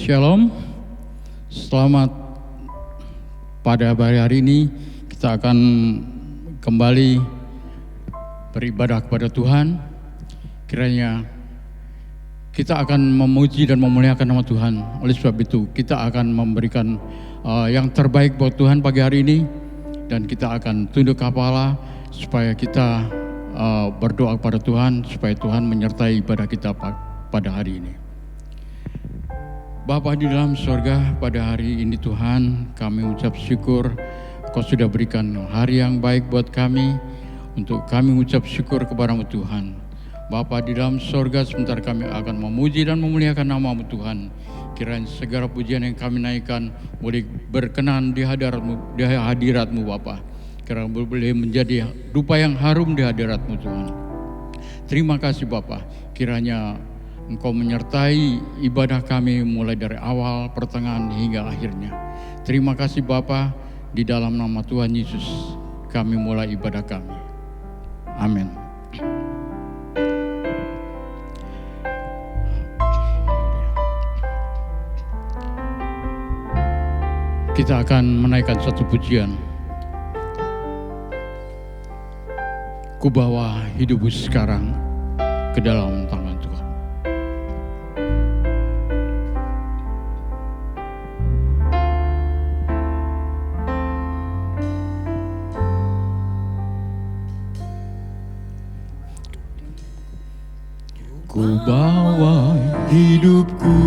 Shalom, selamat pada hari ini kita akan kembali beribadah kepada Tuhan. Kiranya kita akan memuji dan memuliakan nama Tuhan. Oleh sebab itu kita akan memberikan yang terbaik buat Tuhan pagi hari ini. Dan kita akan tunduk kepala supaya kita berdoa kepada Tuhan, supaya Tuhan menyertai ibadah kita pada hari ini. Bapa di dalam surga, pada hari ini Tuhan, kami ucap syukur Kau sudah berikan hari yang baik buat kami, untuk kami ucap syukur kepada-Mu Tuhan. Bapa di dalam surga, sebentar kami akan memuji dan memuliakan nama-Mu Tuhan. Kiranya segala pujian yang kami naikkan boleh berkenan di hadirat-Mu Bapa. Kiranya boleh menjadi dupa yang harum di hadirat-Mu Tuhan. Terima kasih Bapa, kiranya Engkau menyertai ibadah kami mulai dari awal, pertengahan hingga akhirnya. Terima kasih Bapa, di dalam nama Tuhan Yesus kami mulai ibadah kami. Amin. Kita akan menaikkan satu pujian. Ku bawa hidupku sekarang ke dalam tangan Tuhan. Ku bawa hidupku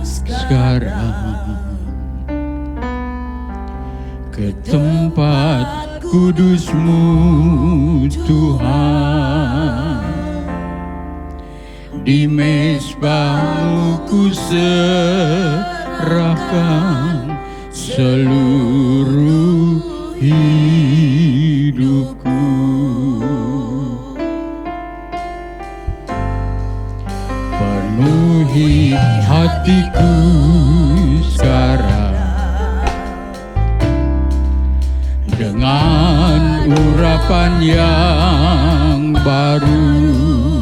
sekarang ke tempat kudus-Mu Tuhan. Di mezbah-Mu ku serahkan seluruh hidupku. Penuhi hatiku sekarang dengan urapan yang baru,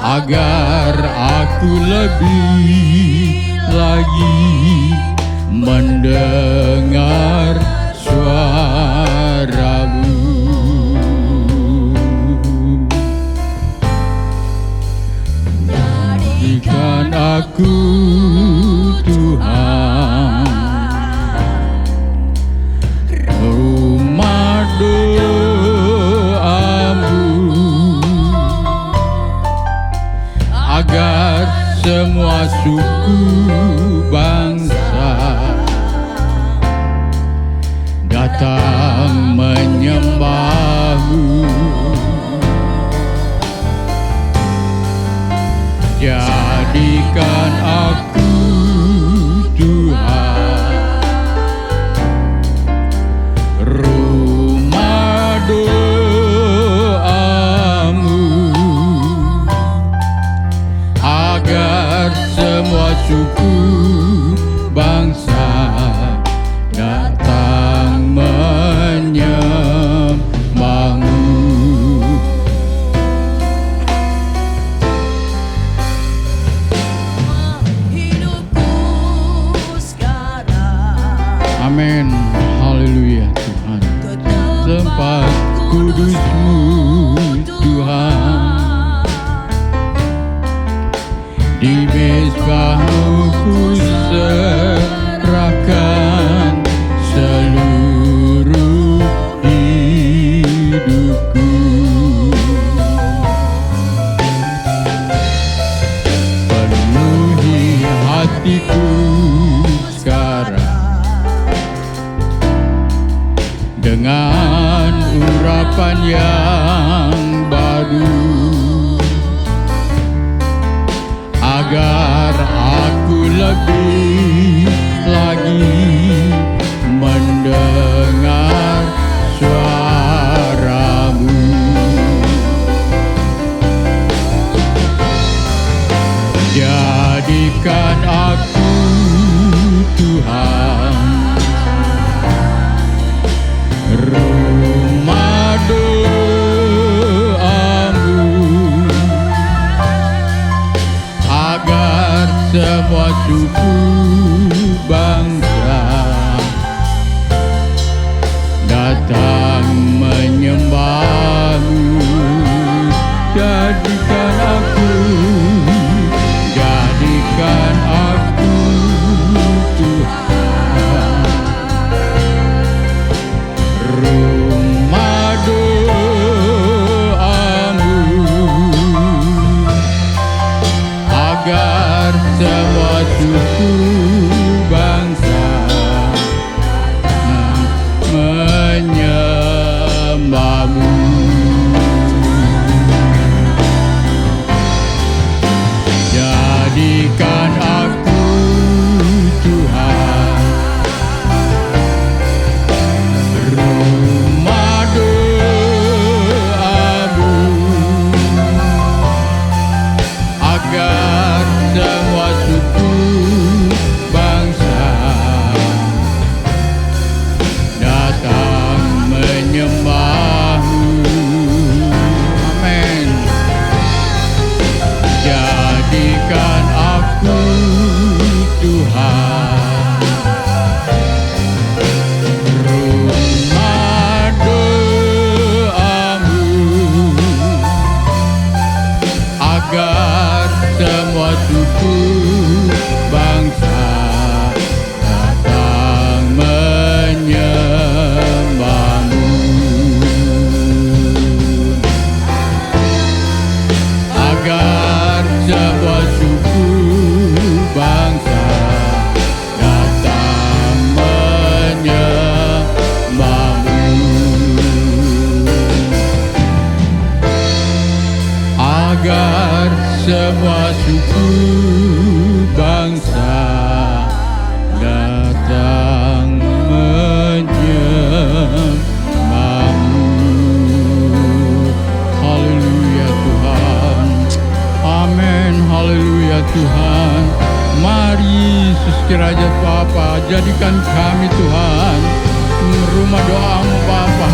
agar aku lebih lagi mendengar suara-Mu. Jadikan aku Tuhan rumah doa-Mu, agar semua suku bangsa datang menyembah-Mu. Jadikan aku Tuhan rumah doa-Mu, agar semua suku bangsa datang menyembah-Mu. Amin, haleluya Tuhan. Tempat kudus-Mu Tuhan, di mezbah-Mu ku serahkan seluruh hidupku. Penuhi hatiku sekarang dengan urapan yang baru, agar aku lebih lagi mendengar suara-Mu. Jadikan aku Tuhan rumah doa-Mu, agar suku bangsa datang menyembahmu. Jadikan aku Tuhan rumah doamu, agar semua suku bangsa menyembahmu. Jadikan aku Tuhan rumah doamu, agar semua suku bangsa datang menyembahmu. Amin. Jadikan aku Tuhan rumah doamu, agar semua suku bangsa datang menyembahmu. Agar semua suku bangsa datang menyembahmu. Agar semua suku bangsa datang menyembahmu. Haleluya Tuhan. Amin. Haleluya Tuhan. Mari Yesus kiranya Bapa, jadikan kami Tuhan rumah doamu Bapa.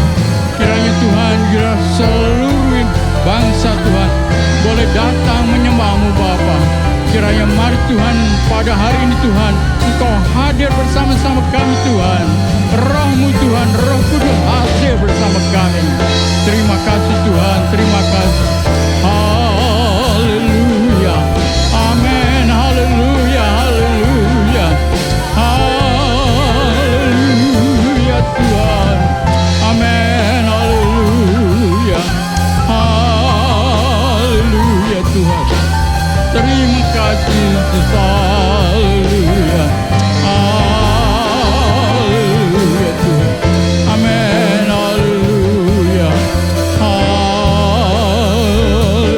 Kiranya Tuhan, kira seluruh bangsa Tuhan boleh datang menyembahmu Bapa. Kiranya mari Tuhan pada hari ini Tuhan, Engkau hadir bersama-sama kami Tuhan. Roh-Mu Tuhan, Roh Kudus hadir bersama kami. Terima kasih Tuhan, terima kasih. Haleluya. Amin. Haleluya. Haleluya. Haleluya Tuhan. Amin. Haleluya. Haleluya Tuhan. Terima kasih Yesus. Haleluya. Haleluya Tuhan. Amin. Haleluya.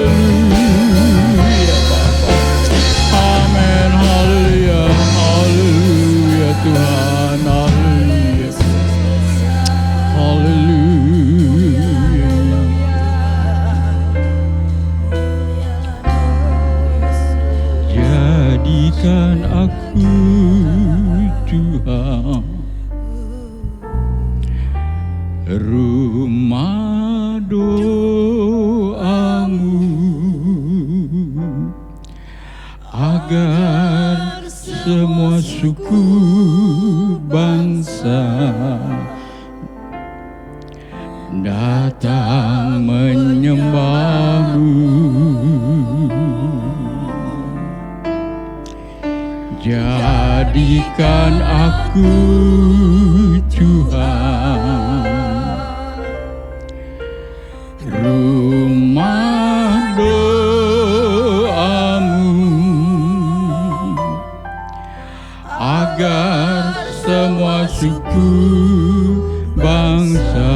Haleluya Bapa. Amin. Haleluya. Haleluya Tuhan. Haleluya. Haleluya. Jadikan aku Tuhan rumah doamu, agar semua suku bangsa datang menyembahmu. Jadikan aku Tuhan rumah doamu, agar semua suku bangsa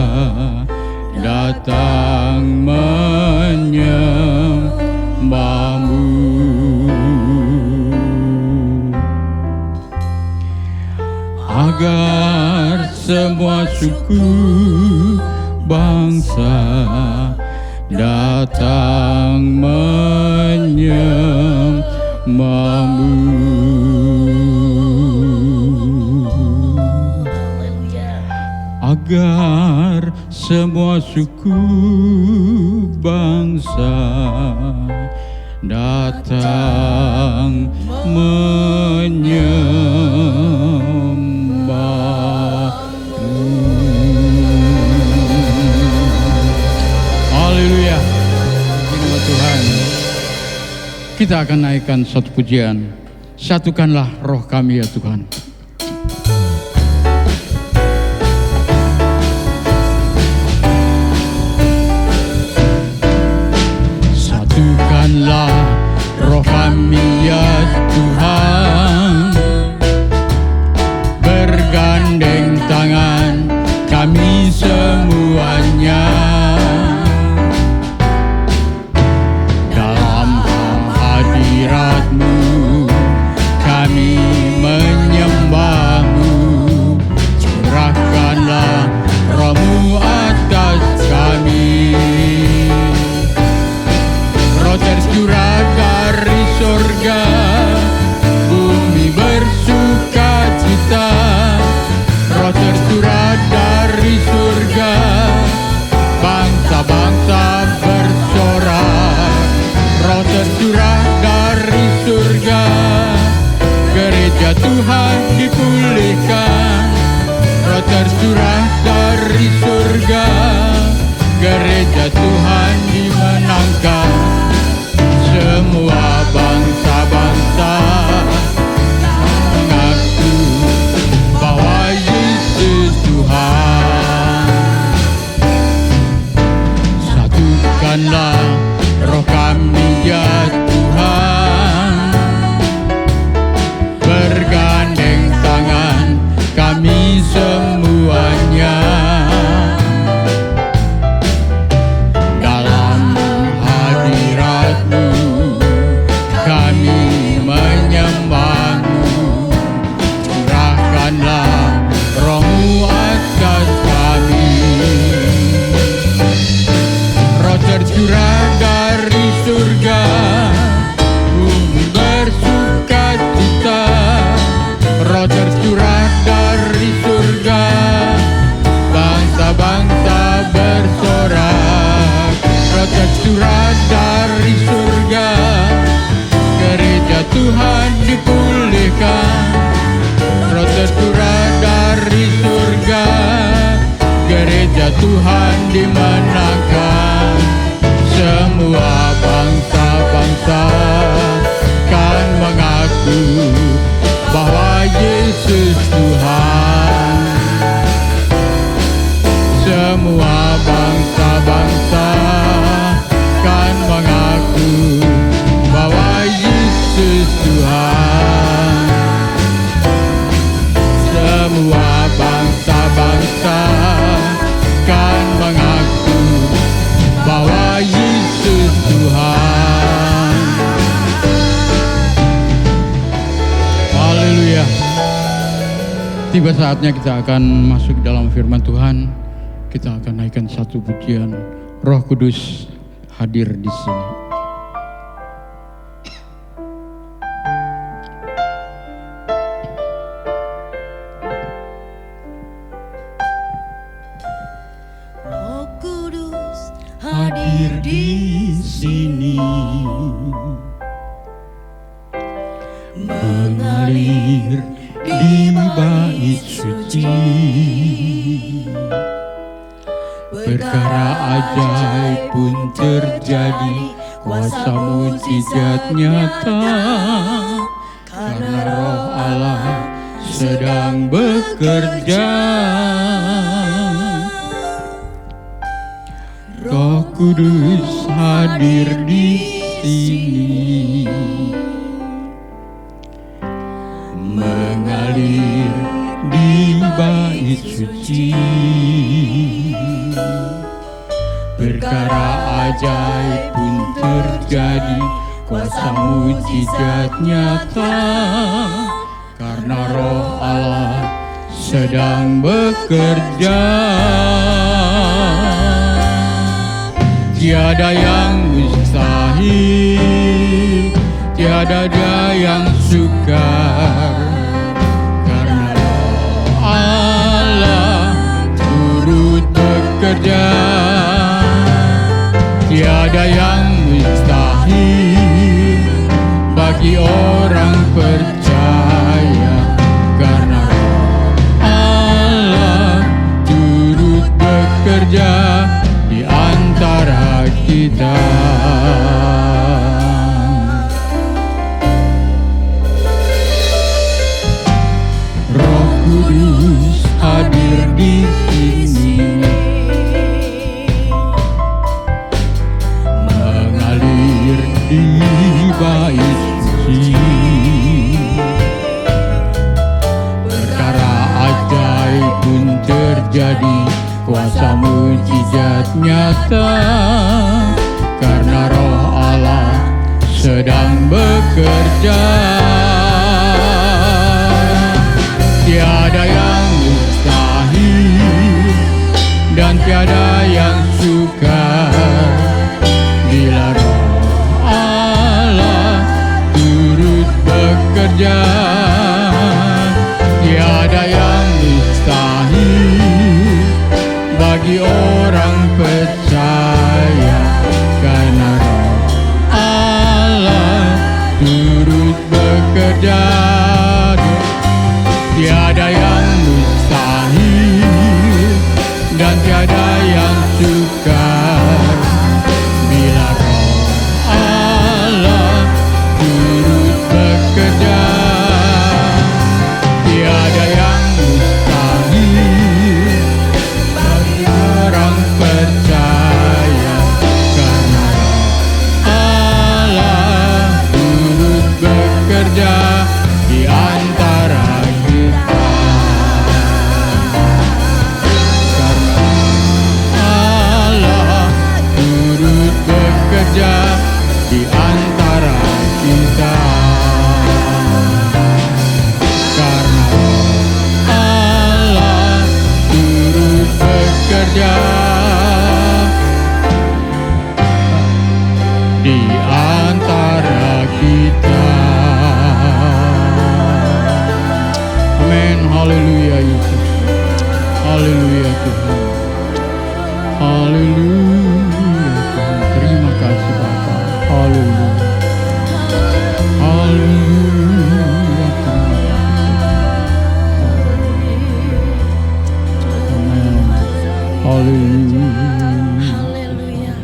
datang menyembahmu. Agar semua suku bangsa datang menyembahmu. Agar semua suku bangsa datang menyembahmu. Haleluya. Nama Tuhan. Kita akan naikkan satu pujian. Satukanlah roh kami ya Tuhan. Satukanlah roh kami ya Tuhan, bergandeng tangan kami semuanya, dalam hadirat-Mu kami menyembah-Mu. Curahkanlah roh-Mu atas kami. Roh tercurah dari surga, bumi bersuka cita. Roh tercurah dari surga, bangsa-bangsa bersorak. Roh tercurah dari surga, gereja Tuhan dipulihkan. Roh tercurah dari surga, gereja Tuhan dimenangkan. Semua bangsa-bangsa mengaku bahwa Yesus Tuhan. Satukanlah roh kami ya Tuhan, bergandeng tangan kami semuanya, dalam hadirat-Mu kami menyembah-Mu. Curahkanlah roh-Mu atas kami. Roh tercurah dari surga, bumi bersuka cita. Roh tercurah dari surga, bangsa-bangsa bersorak. Roh tercurah dari surga, gereja Tuhan dipulihkan. Roh tercurah dari surga, gereja Tuhan dimenangkan. Semua bangsa-bangsa kan mengaku bahwa Yesus Tuhan. Semua bangsa-bangsa kan mengaku bahwa Yesus Tuhan. Semua bangsa-bangsa kan mengaku bahwa Yesus Tuhan. Haleluya. Tiba saatnya kita akan masuk dalam firman Tuhan. Kita akan naikkan satu pujian. Roh Kudus hadir di sini. Roh Kudus hadir di sini, mengalir di bait suci. Perkara ajaib pun terjadi, kuasa mujizat nyata, karena Roh Allah sedang bekerja. Roh Kudus hadir di sini, mengalir di bait suci. Perkara ajaib pun terjadi, kuasa mujizat nyata, karena Roh Allah sedang bekerja. Tiada yang mustahil, tiada dia yang sukar, karena Roh Allah turut bekerja. Tiada yang mustahil, bagi orang percaya, karena Roh Allah turut bekerja di antara kita. Roh Kudus hadir di sini, mengalir di bait suci. Perkara ajaib pun terjadi, kuasa mujizat nyata, karena Roh Allah sedang bekerja. Tiada yang mustahil dan tiada yang sukar bila Roh Allah turut bekerja. Tiada yang mustahil bagi orang percaya, karena Roh Allah turut bekerja. Tiada yang mustahil dan tiada yang sukar bila Roh Allah turut bekerja. Tiada yang mustahil bagi orang percaya, karena Roh Allah turut bekerja di antara kita. Karena Allah turut bekerja di antara kita. Karena Allah turut bekerja di antara kita. Amin. Haleluya Yesus. Haleluya Tuhan. Haleluya Tuhan. Terima kasih Bapa. Haleluya. Haleluya. Terima kasih. Amin. Haleluya. Haleluya.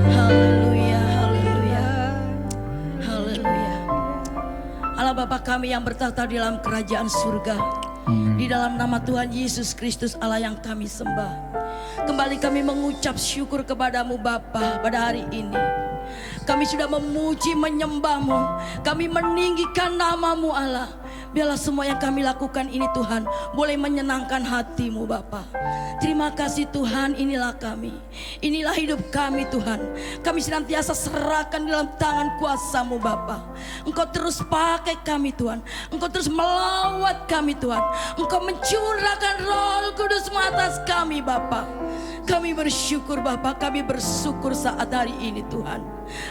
Haleluya. Haleluya. Haleluya. Allah Bapa kami yang bertahta di dalam kerajaan surga, Amin. di dalam nama Tuhan Yesus Kristus Allah yang kami sembah, kembali kami mengucap syukur kepadamu Bapa pada hari ini. Kami sudah memuji menyembah-Mu, kami meninggikan nama-Mu Allah. Biarlah semua yang kami lakukan ini Tuhan boleh menyenangkan hati-Mu Bapa. Terima kasih Tuhan, inilah kami, inilah hidup kami Tuhan. Kami senantiasa serahkan dalam tangan kuasa-Mu Bapa. Engkau terus pakai kami Tuhan, Engkau terus melawat kami Tuhan, Engkau mencurahkan Roh Kudus-Mu atas kami Bapa. Kami bersyukur Bapa, kami bersyukur saat hari ini Tuhan.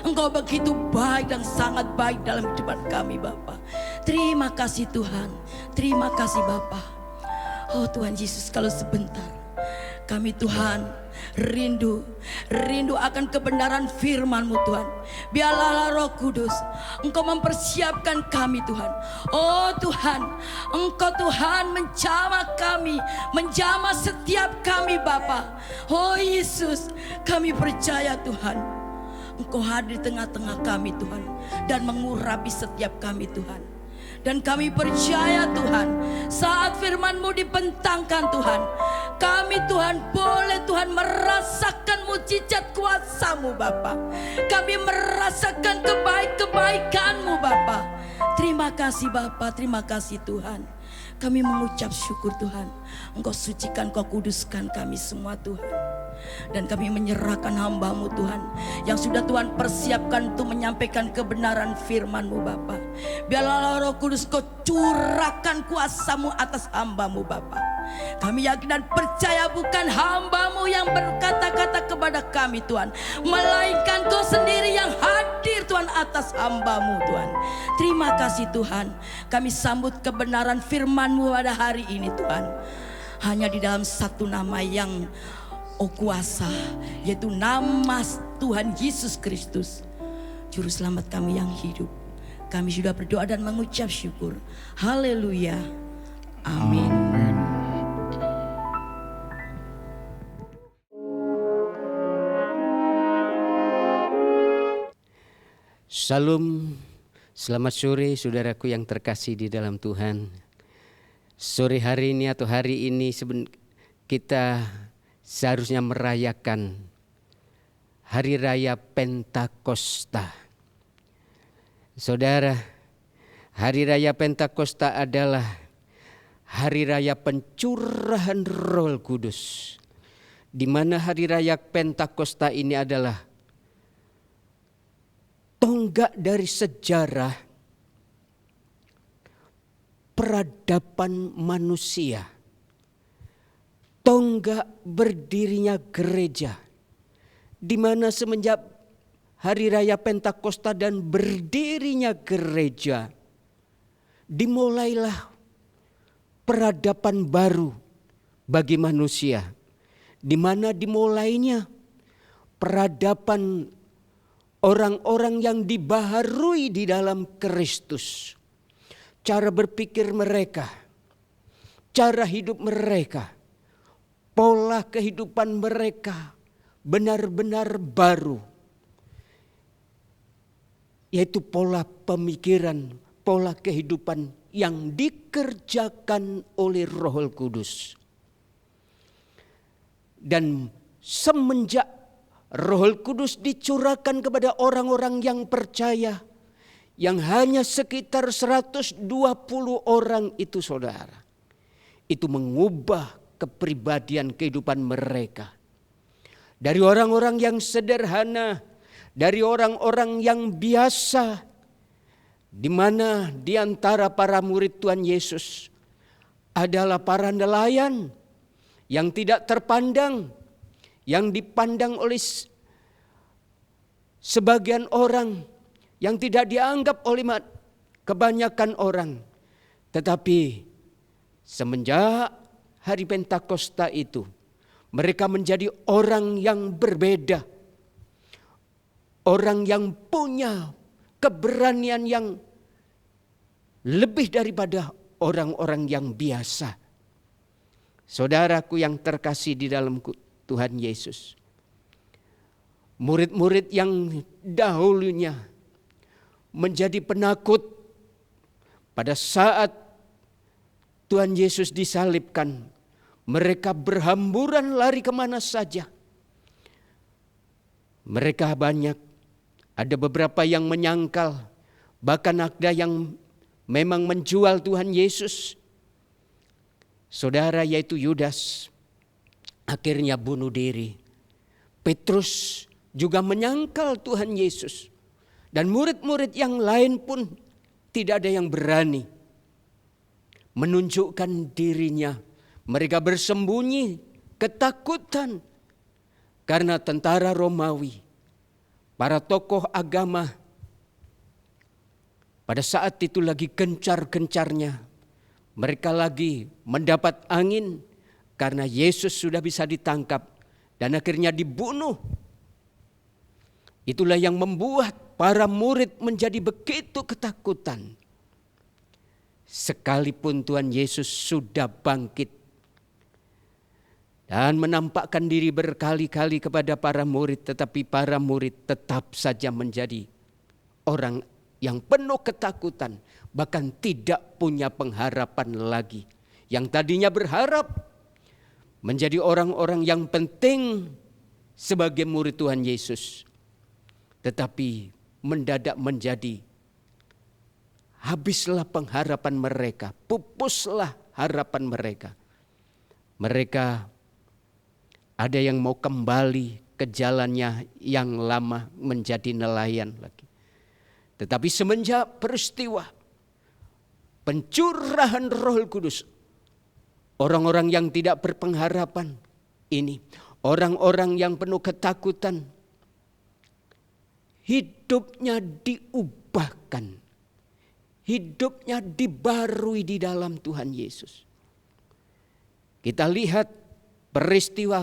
Engkau begitu baik dan sangat baik dalam kehidupan kami Bapa. Terima kasih Tuhan, terima kasih Bapa. Oh Tuhan Yesus, kalau sebentar kami Tuhan rindu akan kebenaran firman-Mu Tuhan. Biarlah Roh Kudus Engkau mempersiapkan kami Tuhan. Oh Tuhan, Engkau Tuhan menjamah kami, menjamah setiap kami Bapa. Oh Yesus, kami percaya Tuhan, Engkau hadir di tengah-tengah kami Tuhan, dan mengurapi setiap kami Tuhan. Dan kami percaya Tuhan, saat firman-Mu dibentangkan Tuhan, kami Tuhan boleh Tuhan merasakan mujizat kuasa-Mu Bapa. Kami merasakan kebaikan-Mu Bapa. Terima kasih Bapa, terima kasih Tuhan. Kami mengucap syukur Tuhan, Engkau sucikan, Engkau kuduskan kami semua Tuhan. Dan kami menyerahkan hamba-Mu Tuhan, yang sudah Tuhan persiapkan untuk menyampaikan kebenaran firman-Mu Bapa. Biarlah Roh Kudus Kau curahkan kuasa-Mu atas hamba-Mu Bapa. Kami yakin dan percaya bukan hamba-Mu yang berkata-kata kepada kami Tuhan, melainkan Kau sendiri yang hadir Tuhan atas hamba-Mu Tuhan. Terima kasih Tuhan, kami sambut kebenaran firman-Mu pada hari ini Tuhan. Hanya di dalam satu nama yang kuasa, yaitu nama Tuhan Yesus Kristus, Juru Selamat kami yang hidup. Kami sudah berdoa dan mengucap syukur. Haleluya. Amin. Amin. Salam, selamat sore saudaraku yang terkasih di dalam Tuhan. Sore hari ini atau hari ini kita seharusnya merayakan Hari Raya Pentakosta. Saudara, Hari Raya Pentakosta adalah Hari Raya pencurahan Roh Kudus. Di mana Hari Raya Pentakosta ini adalah tonggak dari sejarah peradaban manusia. Tonggak berdirinya gereja. Di mana semenjak Hari Raya Pentakosta dan berdirinya gereja, dimulailah peradaban baru bagi manusia. Di mana dimulainya peradaban orang-orang yang dibaharui di dalam Kristus. Cara berpikir mereka, cara hidup mereka, pola kehidupan mereka benar-benar baru. Yaitu pola pemikiran, pola kehidupan yang dikerjakan oleh Roh Kudus. Dan semenjak Roh Kudus dicurahkan kepada orang-orang yang percaya, yang hanya sekitar 120 orang itu saudara. Itu mengubah kepribadian kehidupan mereka. Dari orang-orang yang sederhana, dari orang-orang yang biasa, di mana di antara para murid Tuhan Yesus adalah para nelayan yang tidak terpandang, yang dipandang oleh sebagian orang, yang tidak dianggap oleh kebanyakan orang. Tetapi semenjak hari Pentakosta itu, mereka menjadi orang yang berbeda. Orang yang punya keberanian yang lebih daripada orang-orang yang biasa. Saudaraku yang terkasih di dalam Tuhan Yesus. Murid-murid yang dahulunya menjadi penakut pada saat Tuhan Yesus disalibkan. Mereka berhamburan lari kemana saja. Mereka banyak. Ada beberapa yang menyangkal. Bahkan ada yang memang menjual Tuhan Yesus. Saudara, yaitu Yudas. Akhirnya bunuh diri. Petrus juga menyangkal Tuhan Yesus. Dan murid-murid yang lain pun tidak ada yang berani menunjukkan dirinya. Mereka bersembunyi, ketakutan. Karena tentara Romawi, para tokoh agama, pada saat itu lagi gencar-gencarnya. Mereka lagi mendapat angin. Karena Yesus sudah bisa ditangkap dan akhirnya dibunuh. Itulah yang membuat para murid menjadi begitu ketakutan. Sekalipun Tuhan Yesus sudah bangkit dan menampakkan diri berkali-kali kepada para murid, tetapi para murid tetap saja menjadi orang yang penuh ketakutan, bahkan tidak punya pengharapan lagi. Yang tadinya berharap menjadi orang-orang yang penting sebagai murid Tuhan Yesus. Tetapi mendadak menjadi habislah pengharapan mereka, pupuslah harapan mereka. Mereka ada yang mau kembali ke jalannya yang lama menjadi nelayan lagi. Tetapi semenjak peristiwa pencurahan Roh Kudus, orang-orang yang tidak berpengharapan ini, orang-orang yang penuh ketakutan, hidupnya diubahkan. Hidupnya dibarui di dalam Tuhan Yesus. Kita lihat peristiwa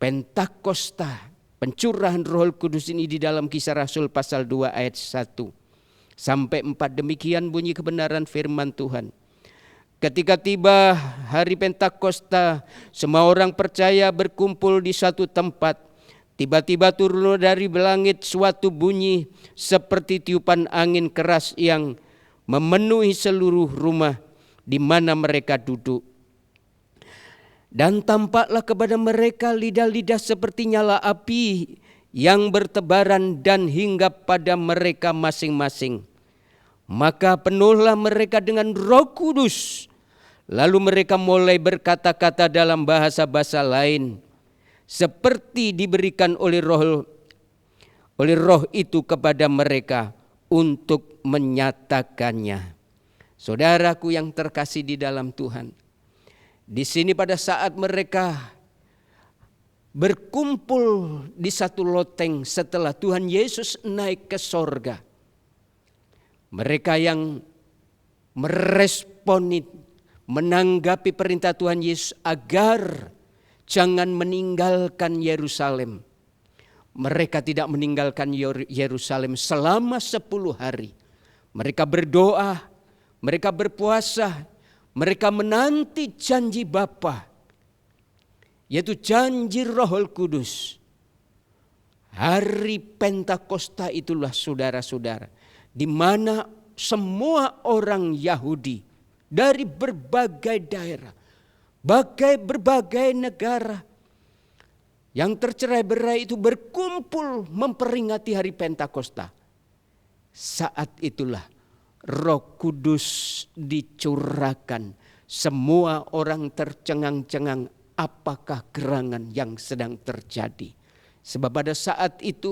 Pentakosta, pencurahan Roh Kudus ini di dalam Kisah Rasul pasal 2 ayat 1. sampai 4. Demikian bunyi kebenaran firman Tuhan. Ketika tiba hari Pentakosta, semua orang percaya berkumpul di satu tempat. Tiba-tiba turun dari langit suatu bunyi seperti tiupan angin keras yang memenuhi seluruh rumah di mana mereka duduk. Dan tampaklah kepada mereka lidah-lidah seperti nyala api yang bertebaran dan hinggap pada mereka masing-masing. Maka penuhlah mereka dengan Roh Kudus. Lalu mereka mulai berkata-kata dalam bahasa-bahasa lain, seperti diberikan oleh roh itu kepada mereka untuk menyatakannya. Saudaraku yang terkasih di dalam Tuhan, di sini pada saat mereka berkumpul di satu loteng setelah Tuhan Yesus naik ke sorga, mereka yang meresponi, menanggapi perintah Tuhan Yesus agar jangan meninggalkan Yerusalem. Mereka tidak meninggalkan Yerusalem selama 10 hari. Mereka berdoa, mereka berpuasa, mereka menanti janji Bapa, yaitu janji Roh Kudus. Hari Pentakosta itulah saudara-saudara, di mana semua orang Yahudi dari berbagai daerah, berbagai negara yang tercerai-berai itu berkumpul memperingati hari Pentakosta. Saat itulah Roh Kudus dicurahkan. Semua orang tercengang-cengang apakah gerangan yang sedang terjadi. Sebab pada saat itu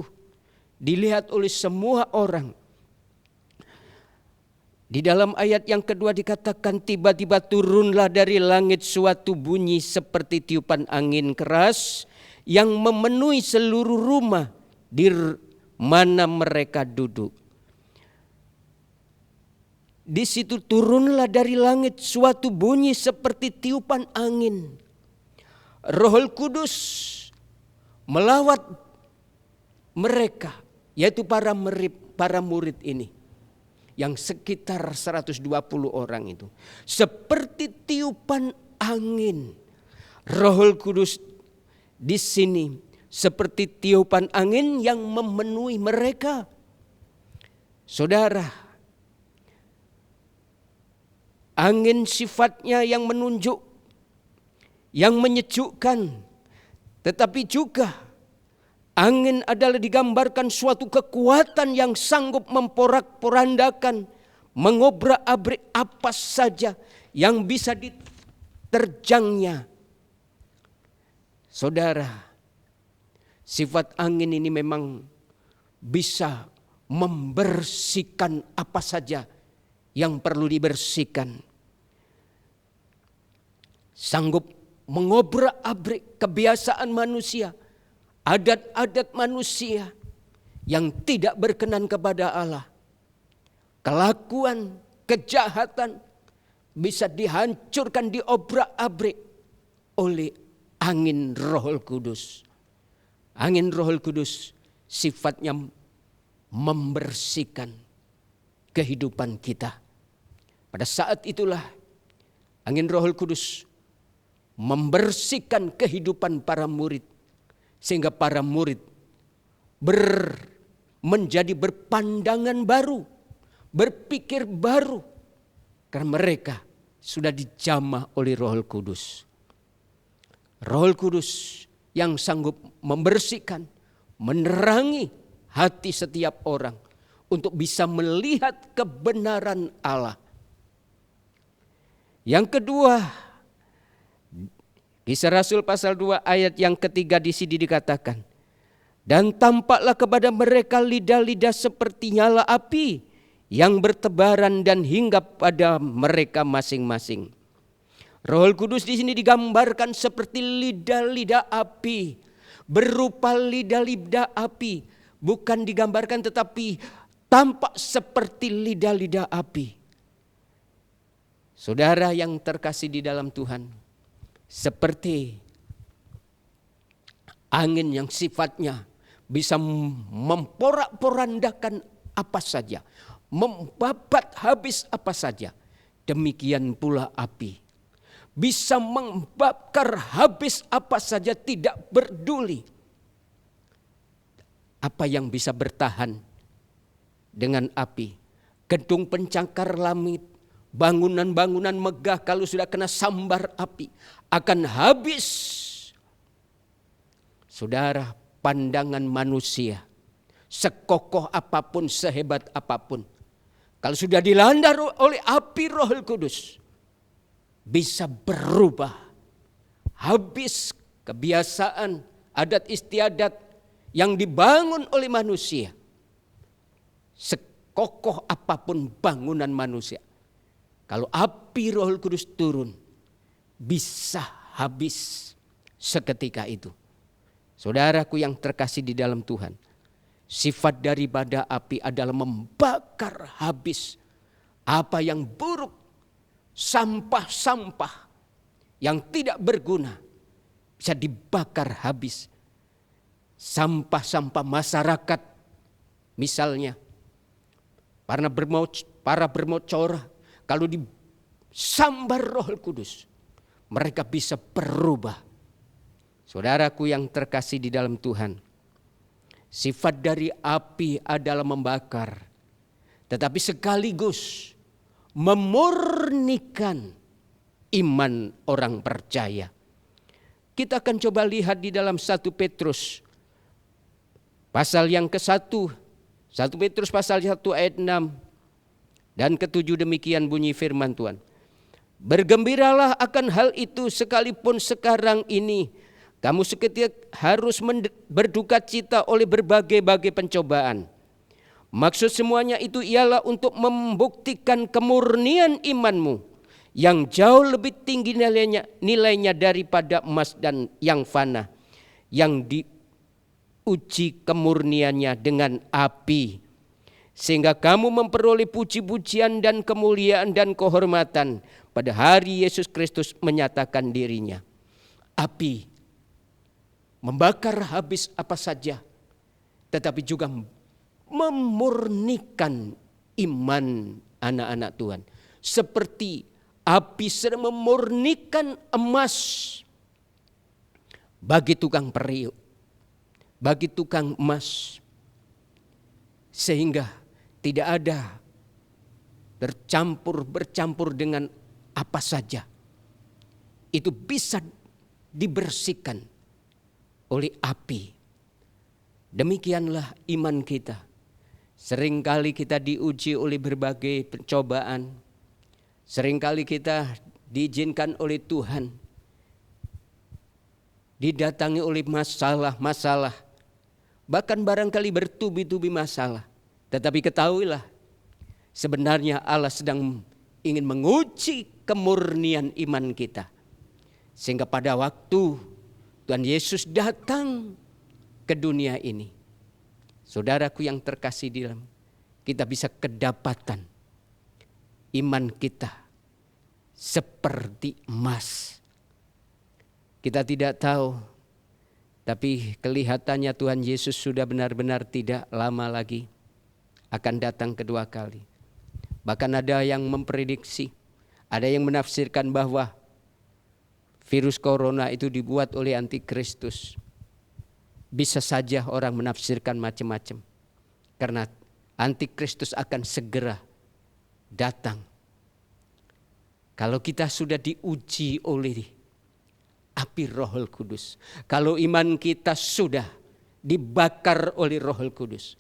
dilihat oleh semua orang. Di dalam ayat yang kedua dikatakan tiba-tiba turunlah dari langit suatu bunyi seperti tiupan angin keras yang memenuhi seluruh rumah di mana mereka duduk. Di situ turunlah dari langit suatu bunyi seperti tiupan angin. Roh Kudus melawat mereka, yaitu para murid ini, yang sekitar 120 orang itu. Seperti tiupan angin. Roh Kudus di sini seperti tiupan angin yang memenuhi mereka. Saudara, angin sifatnya yang menunjuk, yang menyejukkan. Tetapi juga angin adalah digambarkan suatu kekuatan yang sanggup memporak-porandakan, mengobrak-abrik apa saja yang bisa diterjangnya. Saudara, sifat angin ini memang bisa membersihkan apa saja yang perlu dibersihkan. Sanggup mengobrak-abrik kebiasaan manusia, adat-adat manusia yang tidak berkenan kepada Allah. Kelakuan, kejahatan bisa dihancurkan, diobrak-abrik oleh angin Roh Kudus. Angin Roh Kudus sifatnya membersihkan kehidupan kita. Pada saat itulah angin Roh Kudus membersihkan kehidupan para murid. Sehingga para murid menjadi berpandangan baru, berpikir baru. Karena mereka sudah dijamah oleh Roh Kudus. Roh Kudus yang sanggup membersihkan, menerangi hati setiap orang untuk bisa melihat kebenaran Allah. Yang kedua, Kisah Rasul pasal 2 ayat yang ketiga di sini dikatakan, dan tampaklah kepada mereka lidah-lidah seperti nyala api yang bertebaran dan hinggap pada mereka masing-masing. Roh Kudus di sini digambarkan seperti lidah-lidah api, berupa lidah-lidah api, bukan digambarkan tetapi tampak seperti lidah-lidah api. Saudara yang terkasih di dalam Tuhan, seperti angin yang sifatnya bisa memporak-porandakan apa saja, membabat habis apa saja. Demikian pula api bisa membakar habis apa saja, tidak peduli apa yang bisa bertahan dengan api. Gedung pencakar langit, bangunan-bangunan megah kalau sudah kena sambar api akan habis. Saudara, pandangan manusia sekokoh apapun, sehebat apapun, kalau sudah dilanda oleh api Roh Kudus, bisa berubah. Habis kebiasaan, adat istiadat yang dibangun oleh manusia. Sekokoh apapun bangunan manusia, kalau api Roh Kudus turun, bisa habis seketika itu. Saudaraku yang terkasih di dalam Tuhan, sifat daripada api adalah membakar habis apa yang buruk, sampah-sampah yang tidak berguna bisa dibakar habis. Sampah-sampah masyarakat misalnya, para bermocor, kalau disambar Roh Kudus, mereka bisa berubah. Saudaraku yang terkasih di dalam Tuhan, sifat dari api adalah membakar, tetapi sekaligus memurnikan iman orang percaya. Kita akan coba lihat di dalam 1 Petrus pasal yang ke-1. 1 Petrus pasal 1 ayat 6 dan ke-7, demikian bunyi firman Tuhan. Bergembiralah akan hal itu, sekalipun sekarang ini kamu seketika harus berduka cita oleh berbagai-bagai pencobaan. Maksud semuanya itu ialah untuk membuktikan kemurnian imanmu yang jauh lebih tinggi nilainya daripada emas dan yang fana, yang diuji kemurniannya dengan api, sehingga kamu memperoleh puji-pujian dan kemuliaan dan kehormatan pada hari Yesus Kristus menyatakan dirinya. Api membakar habis apa saja, tetapi juga memurnikan iman anak-anak Tuhan. Seperti api sedang memurnikan emas bagi tukang periuk, bagi tukang emas, sehingga tidak ada bercampur dengan apa saja. Itu bisa dibersihkan oleh api. Demikianlah iman kita. Seringkali kita diuji oleh berbagai pencobaan. Seringkali kita diizinkan oleh Tuhan, didatangi oleh masalah-masalah, bahkan barangkali bertubi-tubi masalah. Tetapi ketahuilah, sebenarnya Allah sedang ingin menguji kemurnian iman kita. Sehingga pada waktu Tuhan Yesus datang ke dunia ini, saudaraku yang terkasih di dalam, kita bisa kedapatan iman kita seperti emas. Kita tidak tahu, tapi kelihatannya Tuhan Yesus sudah benar-benar tidak lama lagi akan datang kedua kali. Bahkan ada yang memprediksi, ada yang menafsirkan bahwa virus corona itu dibuat oleh antikristus. Bisa saja orang menafsirkan macam-macam, karena antikristus akan segera datang. Kalau kita sudah diuji oleh api Roh Kudus, kalau iman kita sudah dibakar oleh Roh Kudus,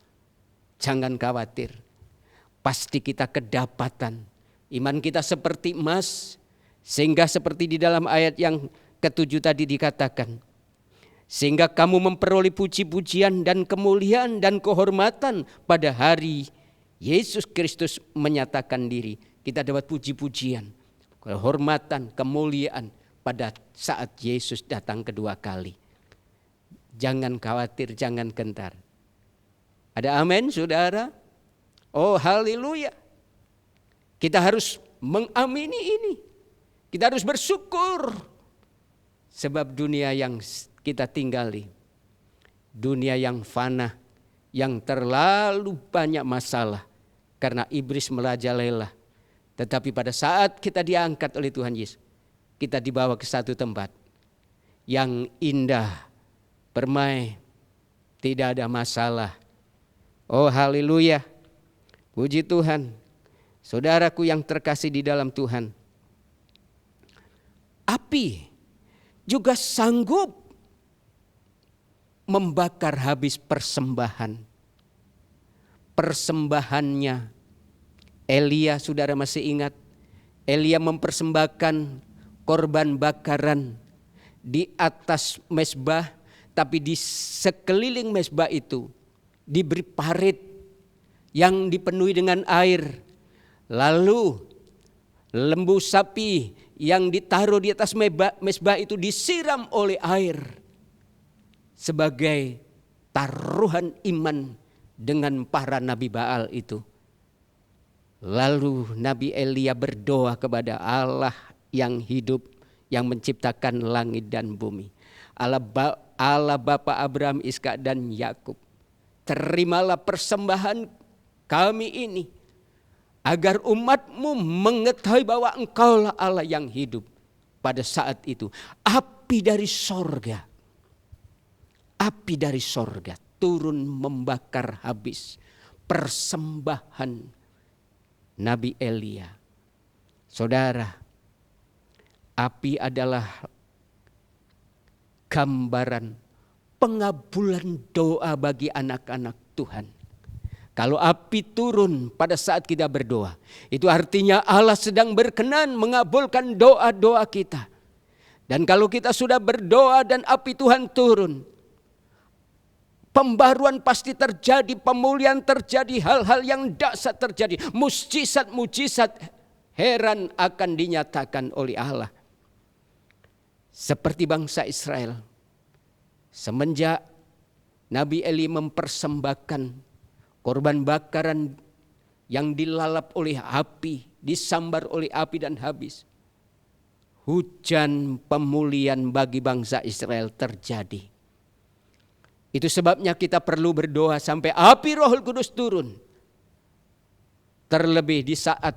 jangan khawatir, pasti kita kedapatan iman kita seperti emas. Sehingga seperti di dalam ayat yang ke-7 tadi dikatakan, sehingga kamu memperoleh puji-pujian dan kemuliaan dan kehormatan pada hari Yesus Kristus menyatakan diri. Kita dapat puji-pujian, kehormatan, kemuliaan pada saat Yesus datang kedua kali. Jangan khawatir, jangan gentar. Ada amin, saudara? Oh, haleluya. Kita harus mengamini ini. Kita harus bersyukur, sebab dunia yang kita tinggali, dunia yang fana, yang terlalu banyak masalah, karena iblis merajalela. Tetapi pada saat kita diangkat oleh Tuhan Yesus, kita dibawa ke satu tempat yang indah, permai, tidak ada masalah. Oh haleluya, puji Tuhan. Saudaraku yang terkasih di dalam Tuhan, api juga sanggup membakar habis persembahan. Persembahannya Elia, saudara masih ingat? Elia mempersembahkan korban bakaran di atas mezbah, tapi di sekeliling mezbah itu diberi parit yang dipenuhi dengan air. Lalu lembu sapi yang ditaruh di atas mezbah itu disiram oleh air sebagai taruhan iman dengan para nabi Baal itu. Lalu Nabi Elia berdoa kepada Allah yang hidup, yang menciptakan langit dan bumi. Allah Bapa Abraham, Ishak dan Yakub, terimalah persembahan kami ini, agar umatmu mengetahui bahwa engkaulah Allah yang hidup. Pada saat itu api dari sorga turun membakar habis persembahan Nabi Elia. Saudara, api adalah gambaran pengabulan doa bagi anak-anak Tuhan. Kalau api turun pada saat kita berdoa, itu artinya Allah sedang berkenan mengabulkan doa-doa kita. Dan kalau kita sudah berdoa dan api Tuhan turun, pembaruan pasti terjadi, pemulihan terjadi, hal-hal yang dahsyat terjadi, mujizat-mujizat heran akan dinyatakan oleh Allah. Seperti bangsa Israel, semenjak Nabi Eli mempersembahkan korban bakaran yang dilalap oleh api, disambar oleh api dan habis, hujan pemulihan bagi bangsa Israel terjadi. Itu sebabnya kita perlu berdoa sampai api Roh Kudus turun. Terlebih di saat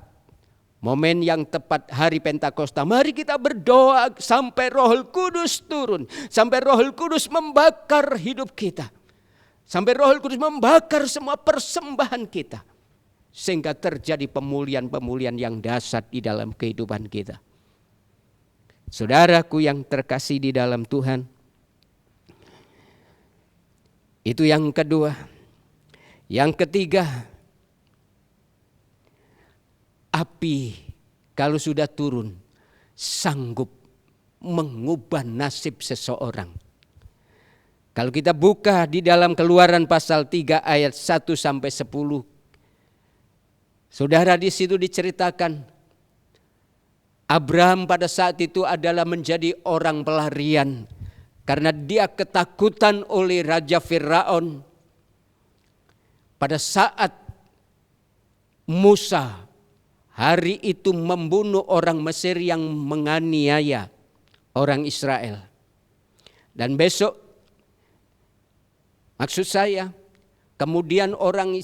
momen yang tepat hari Pentakosta, mari kita berdoa sampai Roh Kudus turun, sampai Roh Kudus membakar hidup kita, sampai Roh Kudus membakar semua persembahan kita, sehingga terjadi pemulihan-pemulihan yang dahsyat di dalam kehidupan kita. Saudaraku yang terkasih di dalam Tuhan, itu yang kedua. Yang ketiga, api kalau sudah turun sanggup mengubah nasib seseorang. Kalau kita buka di dalam Keluaran pasal 3 ayat 1 sampai 10. Saudara, di situ diceritakan Abraham pada saat itu adalah menjadi orang pelarian karena dia ketakutan oleh Raja Firaun. Pada saat Musa hari itu membunuh orang Mesir yang menganiaya orang Israel. Dan besok, maksud saya, kemudian orang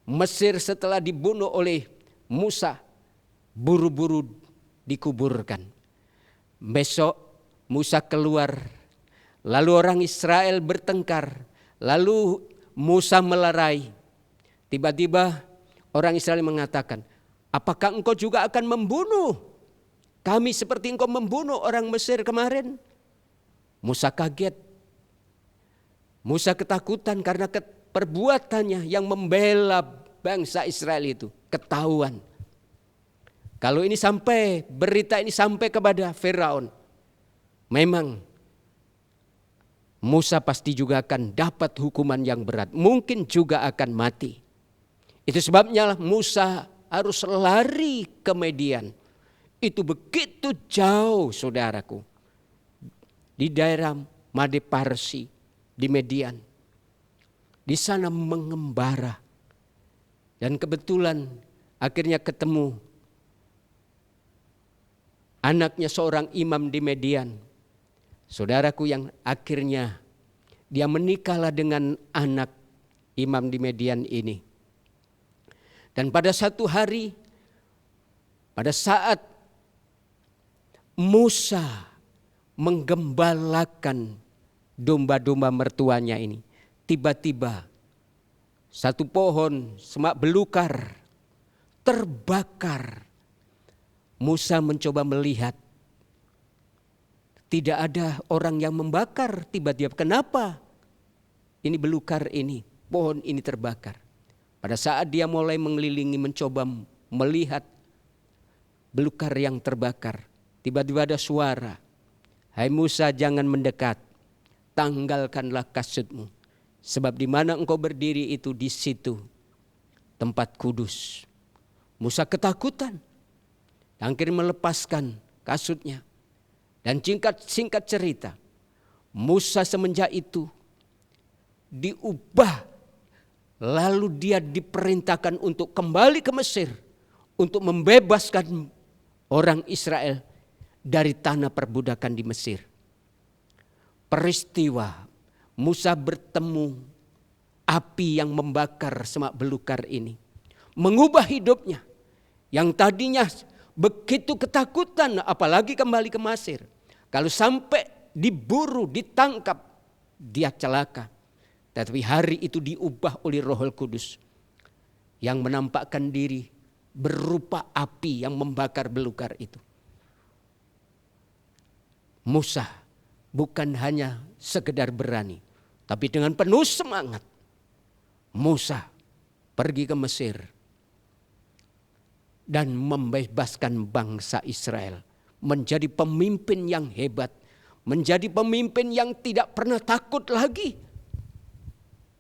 Mesir setelah dibunuh oleh Musa, buru-buru dikuburkan. Besok Musa keluar, lalu orang Israel bertengkar, lalu Musa melerai. Tiba-tiba orang Israel mengatakan, apakah engkau juga akan membunuh kami seperti engkau membunuh orang Mesir kemarin? Musa kaget. Musa ketakutan karena perbuatannya yang membela bangsa Israel itu ketahuan. Kalau ini sampai, berita ini sampai kepada Firaun, memang Musa pasti juga akan dapat hukuman yang berat. Mungkin juga akan mati. Itu sebabnya Musa harus lari ke Midian. Itu begitu jauh, saudaraku. Di daerah Made Parsi, di Midian. Di sana mengembara. Dan kebetulan akhirnya ketemu anaknya seorang imam di Midian. Saudaraku yang akhirnya dia menikahlah dengan anak imam di Midian ini. Dan pada satu hari, pada saat Musa menggembalakan domba-domba mertuanya ini, tiba-tiba satu pohon semak belukar terbakar. Musa mencoba melihat, tidak ada orang yang membakar. Tiba-tiba, kenapa ini belukar ini, pohon ini terbakar? Pada saat dia mulai mengelilingi mencoba melihat belukar yang terbakar, tiba-tiba ada suara, "Hai Musa, jangan mendekat, tanggalkanlah kasutmu, sebab di mana engkau berdiri itu di situ tempat kudus." Musa ketakutan, akhirnya melepaskan kasutnya. Dan singkat cerita, Musa semenjak itu diubah, lalu dia diperintahkan untuk kembali ke Mesir untuk membebaskan orang Israel dari tanah perbudakan di Mesir. Peristiwa Musa bertemu api yang membakar semak belukar ini mengubah hidupnya, yang tadinya begitu ketakutan, apalagi kembali ke Mesir. Kalau sampai diburu, ditangkap, dia celaka. Tetapi hari itu diubah oleh Roh Kudus yang menampakkan diri berupa api yang membakar belukar itu. Musa bukan hanya sekedar berani, tapi dengan penuh semangat Musa pergi ke Mesir dan membebaskan bangsa Israel, menjadi pemimpin yang hebat, menjadi pemimpin yang tidak pernah takut lagi.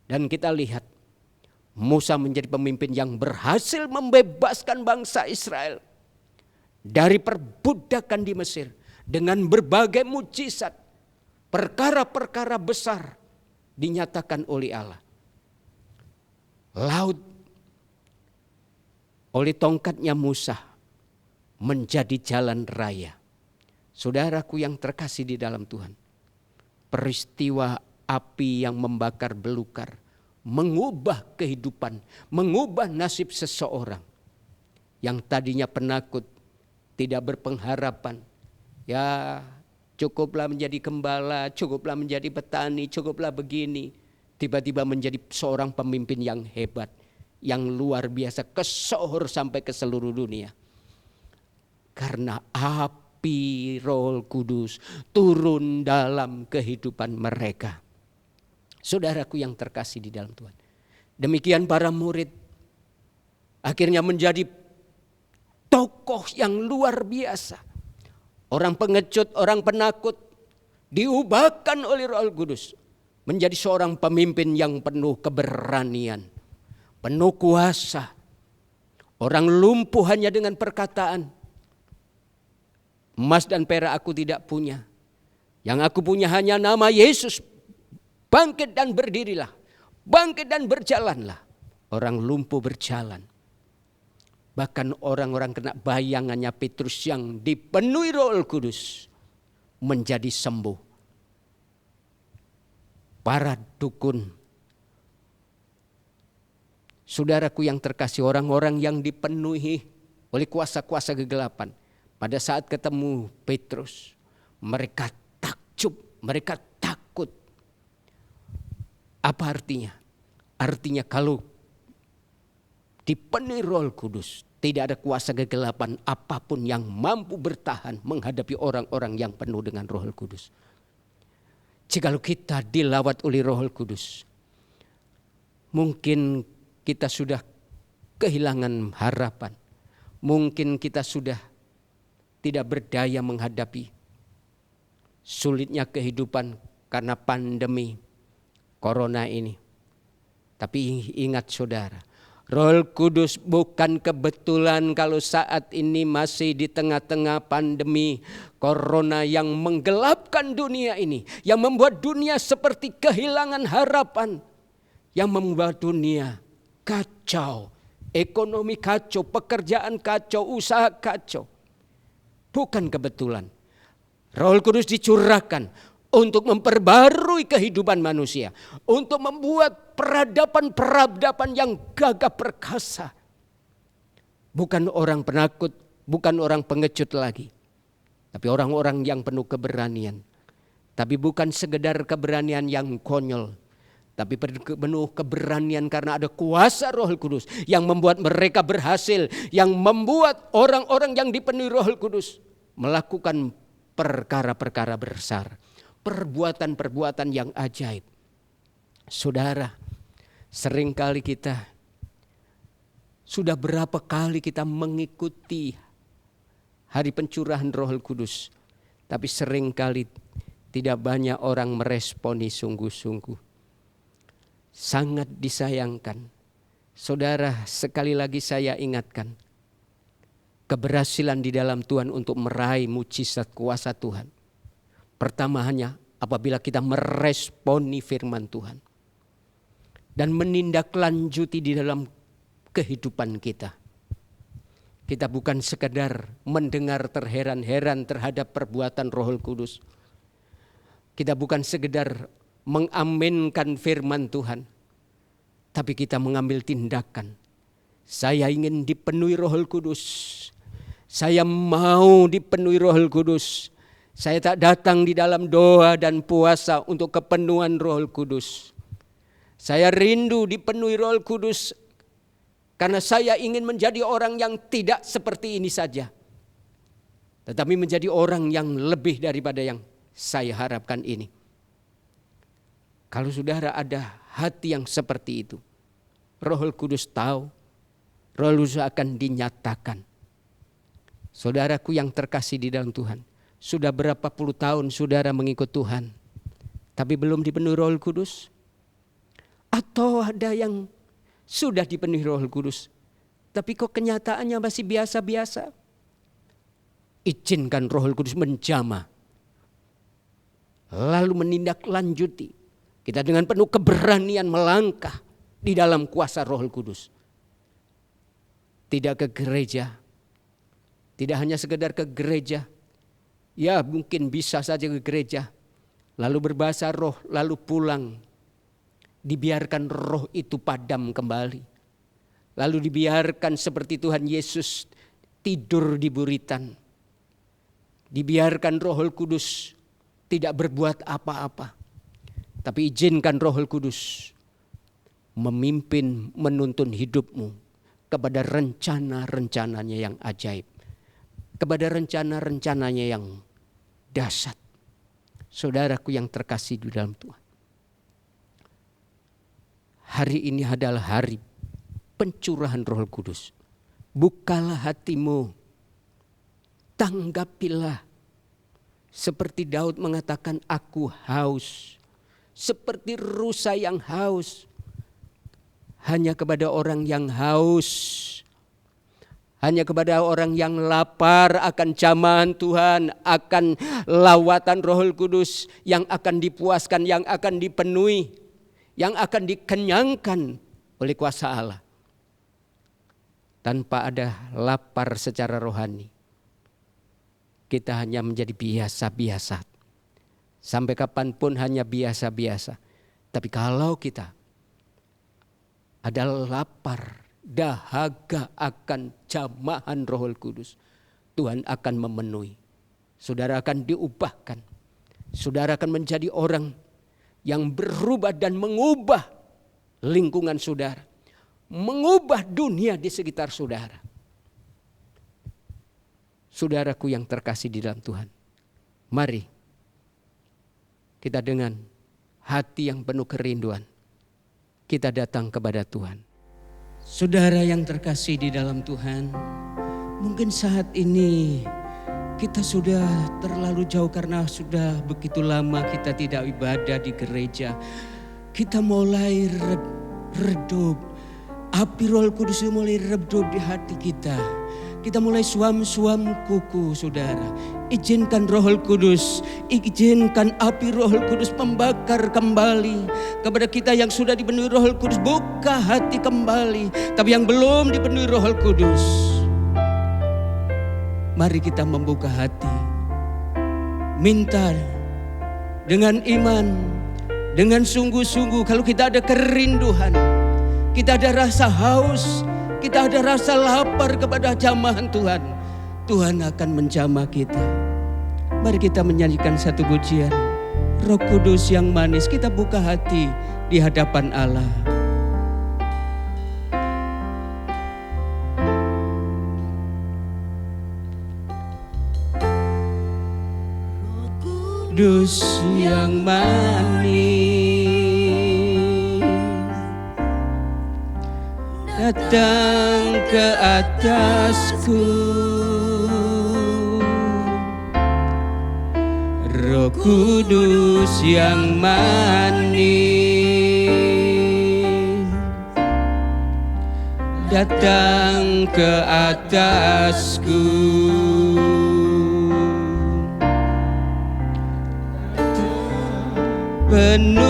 Dan kita lihat Musa menjadi pemimpin yang berhasil membebaskan bangsa Israel dari perbudakan di Mesir dengan berbagai mujizat, perkara-perkara besar dinyatakan oleh Allah. Laut oleh tongkatnya Musa menjadi jalan raya. Saudaraku yang terkasih di dalam Tuhan, peristiwa api yang membakar belukar mengubah kehidupan, mengubah nasib seseorang yang tadinya penakut, tidak berpengharapan. Ya, cukuplah menjadi gembala, cukuplah menjadi petani, cukuplah begini. Tiba-tiba menjadi seorang pemimpin yang hebat, yang luar biasa, kesohor sampai ke seluruh dunia. Karena api Roh Kudus turun dalam kehidupan mereka. Saudaraku yang terkasih di dalam Tuhan, demikian para murid akhirnya menjadi tokoh yang luar biasa. Orang pengecut, orang penakut diubahkan oleh Roh Kudus menjadi seorang pemimpin yang penuh keberanian, penuh kuasa. Orang lumpuh hanya dengan perkataan, emas dan perak aku tidak punya, yang aku punya hanya nama Yesus. Bangkit dan berdirilah, bangkit dan berjalanlah. Orang lumpuh berjalan. Bahkan orang-orang kena bayangannya Petrus yang dipenuhi Roh Kudus menjadi sembuh. Para dukun, saudaraku yang terkasih, orang-orang yang dipenuhi oleh kuasa-kuasa kegelapan, pada saat ketemu Petrus, mereka takjub, mereka takut. Apa artinya? Artinya kalau dipenuhi Roh Kudus, tidak ada kuasa kegelapan apapun yang mampu bertahan menghadapi orang-orang yang penuh dengan Roh Kudus. Jikalau kita dilawat oleh Roh Kudus, mungkin kita sudah kehilangan harapan. Mungkin kita sudah tidak berdaya menghadapi sulitnya kehidupan karena pandemi Corona ini. Tapi ingat saudara, Roh Kudus bukan kebetulan kalau saat ini masih di tengah-tengah pandemi Corona yang menggelapkan dunia ini, yang membuat dunia seperti kehilangan harapan, yang membuat dunia kacau, ekonomi kacau, pekerjaan kacau, usaha kacau. Bukan kebetulan. Roh Kudus dicurahkan untuk memperbarui kehidupan manusia, untuk membuat peradaban-peradaban yang gagah perkasa. Bukan orang penakut, bukan orang pengecut lagi. Tapi orang-orang yang penuh keberanian. Tapi bukan sekedar keberanian yang konyol. Tapi penuh keberanian karena ada kuasa Roh Kudus yang membuat mereka berhasil. Yang membuat orang-orang yang dipenuhi Roh Kudus melakukan perkara-perkara besar. Perbuatan-perbuatan yang ajaib. Saudara, seringkali sudah berapa kali kita mengikuti hari pencurahan Roh Kudus. Tapi seringkali tidak banyak orang meresponi sungguh-sungguh. Sangat disayangkan. Saudara, sekali lagi saya ingatkan. Keberhasilan di dalam Tuhan untuk meraih mujizat kuasa Tuhan. Pertama hanya apabila kita meresponi firman Tuhan. Dan menindaklanjuti di dalam kehidupan kita. Kita bukan sekedar mendengar terheran-heran terhadap perbuatan Roh Kudus. Kita bukan sekedar mengaminkan firman Tuhan. Tapi kita mengambil tindakan. Saya ingin dipenuhi Roh Kudus. Saya mau dipenuhi Roh Kudus. Saya tak datang di dalam doa dan puasa untuk kepenuhan Roh Kudus. Saya rindu dipenuhi Roh Kudus. Karena saya ingin menjadi orang yang tidak seperti ini saja. Tetapi menjadi orang yang lebih daripada yang saya harapkan ini. Kalau saudara ada hati yang seperti itu, Roh Kudus tahu, Roh Kudus akan dinyatakan. Saudaraku yang terkasih di dalam Tuhan, sudah berapa puluh tahun saudara mengikut Tuhan, tapi belum dipenuhi Roh Kudus? Atau ada yang sudah dipenuhi Roh Kudus, tapi kok kenyataannya masih biasa-biasa? Izinkan Roh Kudus menjamah. Lalu menindaklanjuti. Kita dengan penuh keberanian melangkah di dalam kuasa Roh Kudus. Tidak ke gereja. Tidak hanya sekedar ke gereja. Ya mungkin bisa saja ke gereja. Lalu berbahasa roh, lalu pulang. Dibiarkan roh itu padam kembali. Lalu dibiarkan seperti Tuhan Yesus tidur di buritan. Dibiarkan Roh Kudus tidak berbuat apa-apa. Tapi izinkan Roh Kudus memimpin, menuntun hidupmu kepada rencana-rencananya yang ajaib. Kepada rencana-rencananya yang dahsyat. Saudaraku yang terkasih di dalam Tuhan. Hari ini adalah hari pencurahan Roh Kudus. Bukalah hatimu. Tanggapilah. Seperti Daud mengatakan, aku haus. Seperti rusa yang haus. Hanya kepada orang yang haus. Hanya kepada orang yang lapar akan jamahan Tuhan. Akan lawatan Roh Kudus yang akan dipuaskan, yang akan dipenuhi. Yang akan dikenyangkan oleh kuasa Allah. Tanpa ada lapar secara rohani. Kita hanya menjadi biasa-biasa. Sampai kapanpun hanya biasa-biasa. Tapi kalau kita ada lapar, dahaga akan jamahan Roh Kudus, Tuhan akan memenuhi. Saudara akan diubahkan. Saudara akan menjadi orang yang berubah dan mengubah lingkungan saudara. Mengubah dunia di sekitar saudara. Saudaraku yang terkasih di dalam Tuhan. Mari kita dengan hati yang penuh kerinduan. Kita datang kepada Tuhan. Saudara yang terkasih di dalam Tuhan. Mungkin saat ini kita sudah terlalu jauh karena sudah begitu lama kita tidak ibadah di gereja. Kita mulai redup. Api Roh Kudus mulai redup di hati kita. Kita mulai suam-suam kuku saudara. Izinkan Roh Kudus, izinkan api Roh Kudus membakar kembali. Kepada kita yang sudah dipenuhi Roh Kudus, buka hati kembali. Tapi yang belum dipenuhi Roh Kudus, mari kita membuka hati. Minta dengan iman, dengan sungguh-sungguh. Kalau kita ada kerinduan, kita ada rasa haus, kita ada rasa lapar kepada jamahan Tuhan, Tuhan akan menjamah kita. Mari kita menyanyikan satu pujian. Roh Kudus yang manis, kita buka hati di hadapan Allah. Kudus yang manis, datang ke atasku. Roh Kudus yang manis, datang ke atasku. Penuhiku,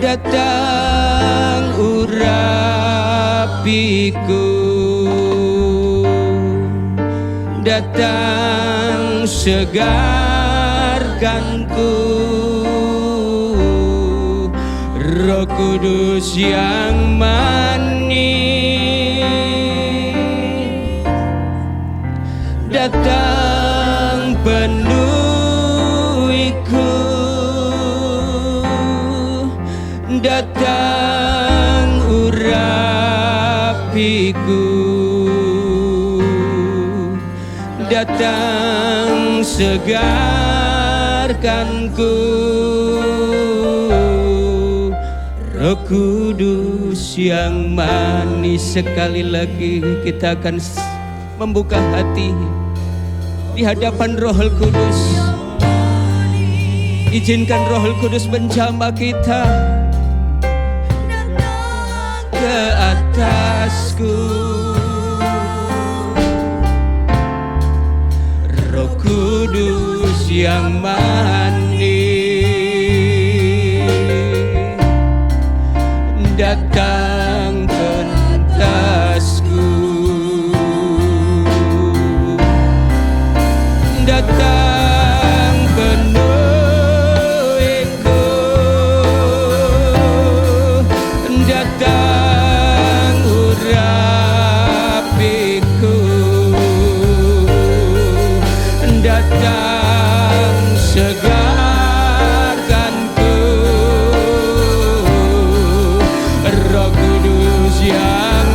datang urapiku, datang segarkanku. Roh Kudus yang manis, datang penuhiku, datang urapiku, datang segarkanku. Roh Kudus yang manis, sekali lagi kita akan membuka hati di hadapan Roh Kudus. Izinkan Roh Kudus menjamah kita ke atasku. Roh Kudus yang manis, datang ke atasku, datang penuhiku, datang urapiku, datang segarkanku. Roh Kudus yang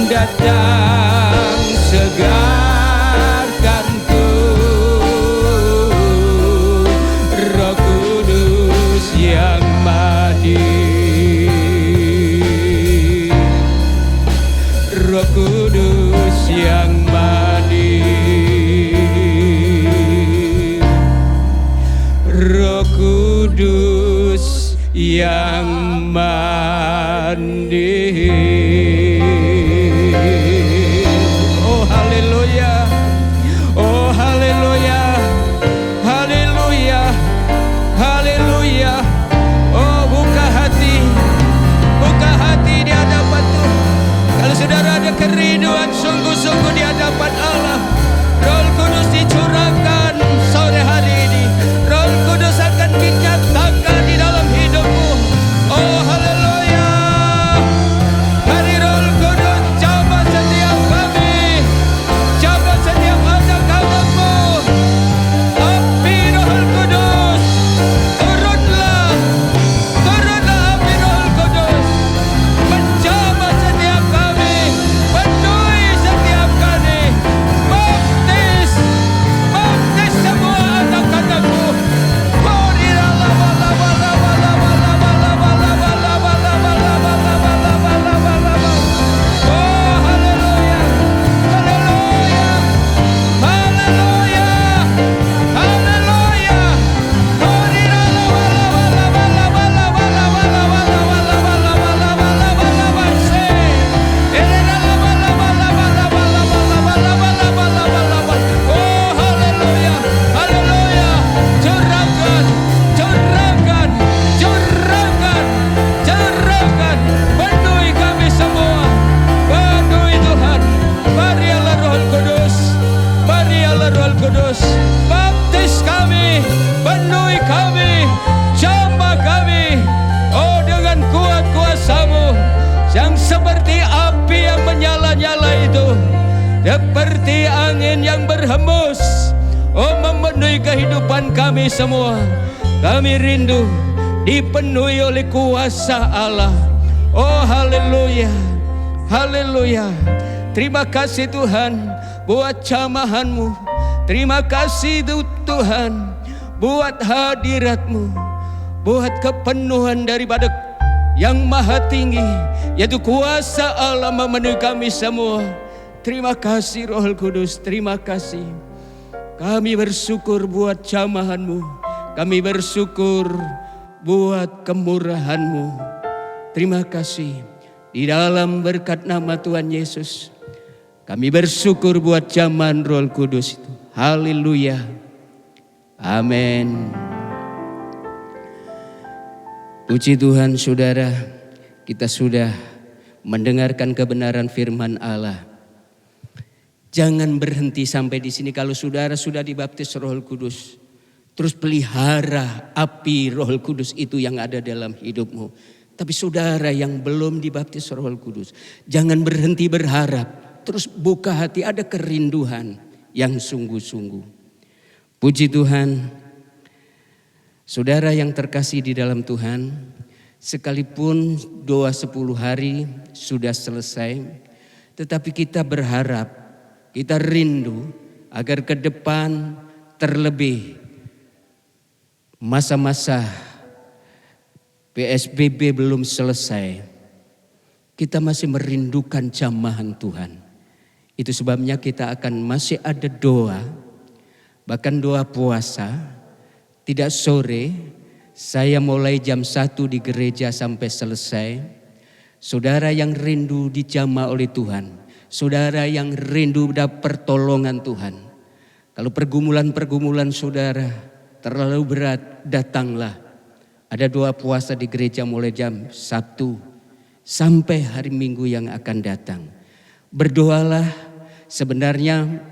datang segarkanku. Roh Kudus yang manis, Roh Kudus yang manis, Roh Kudus yang manis. Saudara, ada kerinduan sungguh-sungguh di hadapan Allah. Roh Kudus dicurahkan sore hari ini. Roh Kudus akan dinyatakan di dalam hidupmu. Oh haleluya. Mari Biarlah Roh Kudus baptis kami, penuhi kami, jamah kami, oh dengan kuat kuasa-Mu yang seperti api yang menyala-nyala itu, seperti angin yang berhembus, oh memenuhi kehidupan kami semua. Kami rindu dipenuhi oleh kuasa Allah. Oh haleluya, haleluya. Terima kasih Tuhan buat jamahan-Mu. Terima kasih Tuhan buat hadirat-Mu, buat kepenuhan daripada yang maha tinggi, yaitu kuasa Allah memenuhi kami semua. Terima kasih Roh Kudus, terima kasih. Kami bersyukur buat jamahan-Mu, kami bersyukur buat kemurahan-Mu. Terima kasih. Di dalam berkat nama Tuhan Yesus, kami bersyukur buat jamahan Roh Kudus itu. Haleluya. Amin. Puji Tuhan saudara, kita sudah mendengarkan kebenaran firman Allah. Jangan berhenti sampai di sini. Kalau saudara sudah dibaptis Roh Kudus, terus pelihara api Roh Kudus itu yang ada dalam hidupmu. Tapi saudara yang belum dibaptis Roh Kudus, jangan berhenti berharap. Terus buka hati, ada kerinduan yang sungguh-sungguh. Puji Tuhan. Saudara yang terkasih di dalam Tuhan, sekalipun doa 10 hari sudah selesai, tetapi kita berharap, kita rindu agar ke depan terlebih masa-masa PSBB belum selesai, kita masih merindukan jamahan Tuhan. Itu sebabnya kita akan masih ada doa, bahkan doa puasa. Tidak sore, saya mulai jam 1 di gereja sampai selesai. Saudara yang rindu dijamah oleh Tuhan, saudara yang rindu dapat pertolongan Tuhan. Kalau pergumulan-pergumulan saudara terlalu berat, datanglah. Ada doa puasa di gereja mulai jam 1 sampai hari Minggu yang akan datang. Berdoalah. Sebenarnya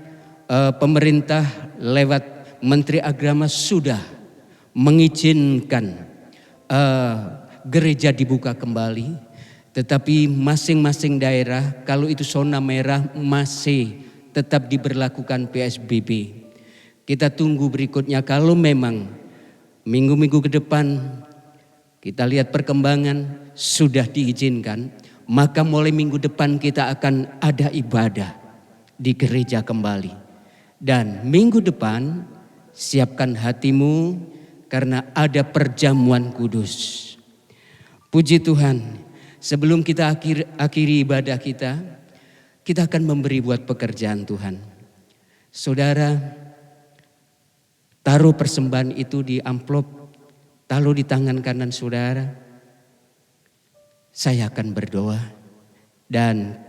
pemerintah lewat Menteri Agama sudah mengizinkan gereja dibuka kembali, tetapi masing-masing daerah kalau itu zona merah masih tetap diberlakukan PSBB. Kita tunggu berikutnya, kalau memang minggu-minggu ke depan kita lihat perkembangan sudah diizinkan, maka mulai minggu depan kita akan ada ibadah di gereja kembali. Dan minggu depan siapkan hatimu, karena ada perjamuan kudus. Puji Tuhan, sebelum kita akhiri ibadah kita akan memberi buat pekerjaan Tuhan. Saudara, taruh persembahan itu di amplop, taruh di tangan kanan saudara. Saya akan berdoa dan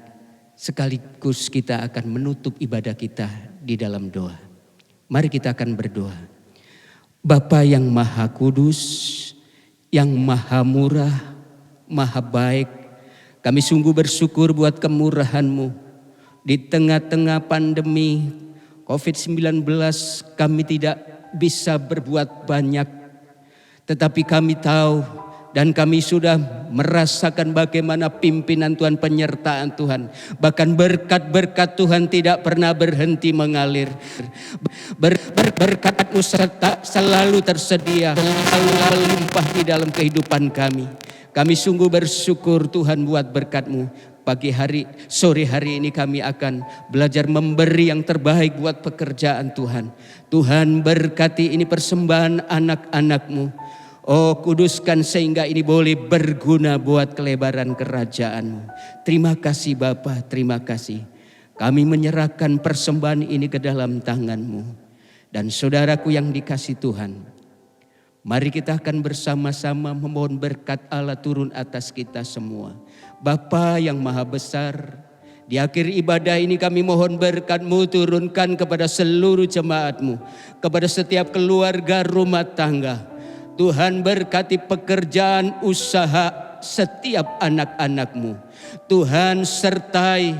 sekaligus kita akan menutup ibadah kita di dalam doa. Mari kita akan berdoa. Bapa yang maha kudus, yang maha murah, maha baik, kami sungguh bersyukur buat kemurahan-Mu. Di tengah-tengah pandemi COVID-19 kami tidak bisa berbuat banyak, tetapi kami tahu dan kami sudah merasakan bagaimana pimpinan Tuhan, penyertaan Tuhan. Bahkan berkat-berkat Tuhan tidak pernah berhenti mengalir. Berkat-Mu selalu tersedia, selalu melimpah di dalam kehidupan kami. Kami sungguh bersyukur Tuhan buat berkat-Mu. Sore hari ini kami akan belajar memberi yang terbaik buat pekerjaan Tuhan. Tuhan berkati ini persembahan anak-anak-Mu. Oh, kuduskan sehingga ini boleh berguna buat kelebaran kerajaan-Mu. Terima kasih Bapa, terima kasih. Kami menyerahkan persembahan ini ke dalam tangan-Mu. Dan saudaraku yang dikasih Tuhan, mari kita akan bersama-sama memohon berkat Allah turun atas kita semua. Bapa yang maha besar, di akhir ibadah ini kami mohon berkat-Mu turunkan kepada seluruh jemaat-Mu, kepada setiap keluarga rumah tangga. Tuhan berkati pekerjaan usaha setiap anak-anak-Mu. Tuhan sertai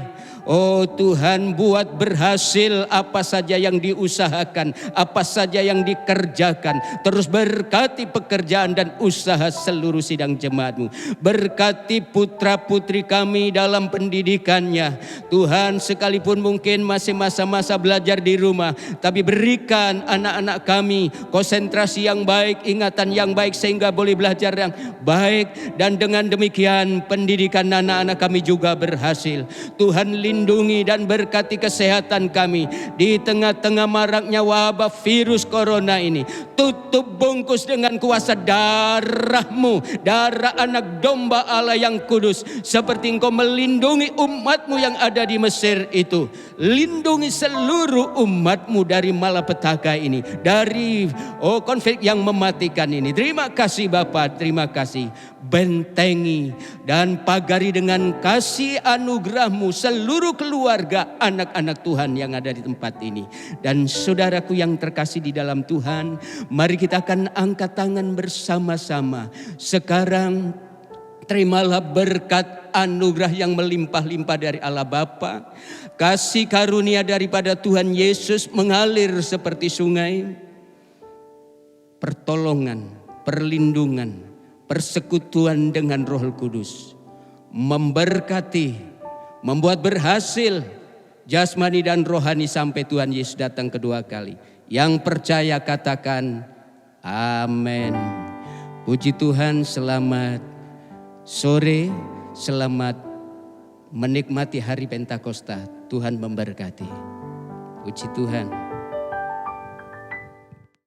Oh Tuhan, buat berhasil apa saja yang diusahakan, apa saja yang dikerjakan. Terus berkati pekerjaan dan usaha seluruh sidang jemaat-Mu. Berkati putra-putri kami dalam pendidikannya. Tuhan, sekalipun mungkin masih masa-masa belajar di rumah, tapi berikan anak-anak kami konsentrasi yang baik, ingatan yang baik, sehingga boleh belajar yang baik. Dan dengan demikian pendidikan anak-anak kami juga berhasil. Tuhan, lindungi dan berkati kesehatan kami di tengah-tengah maraknya wabah virus corona ini. Tutup bungkus dengan kuasa darah-Mu, darah anak domba Allah yang kudus, seperti Engkau melindungi umat-Mu yang ada di Mesir itu. Lindungi seluruh umat-Mu dari malapetaka ini, dari konflik yang mematikan ini. Terima kasih Bapa, terima kasih. Bentengi dan pagari dengan kasih anugerah-Mu seluruh keluarga anak-anak Tuhan yang ada di tempat ini. Dan saudaraku yang terkasih di dalam Tuhan, mari kita akan angkat tangan bersama-sama. Sekarang terimalah berkat anugerah yang melimpah-limpah dari Allah Bapa. Kasih karunia daripada Tuhan Yesus mengalir seperti sungai. Pertolongan, perlindungan, persekutuan dengan Roh Kudus memberkati, membuat berhasil jasmani dan rohani sampai Tuhan Yesus datang kedua kali. Yang percaya katakan amin. Puji Tuhan, selamat sore, selamat menikmati hari Pentakosta. Tuhan memberkati. Puji Tuhan.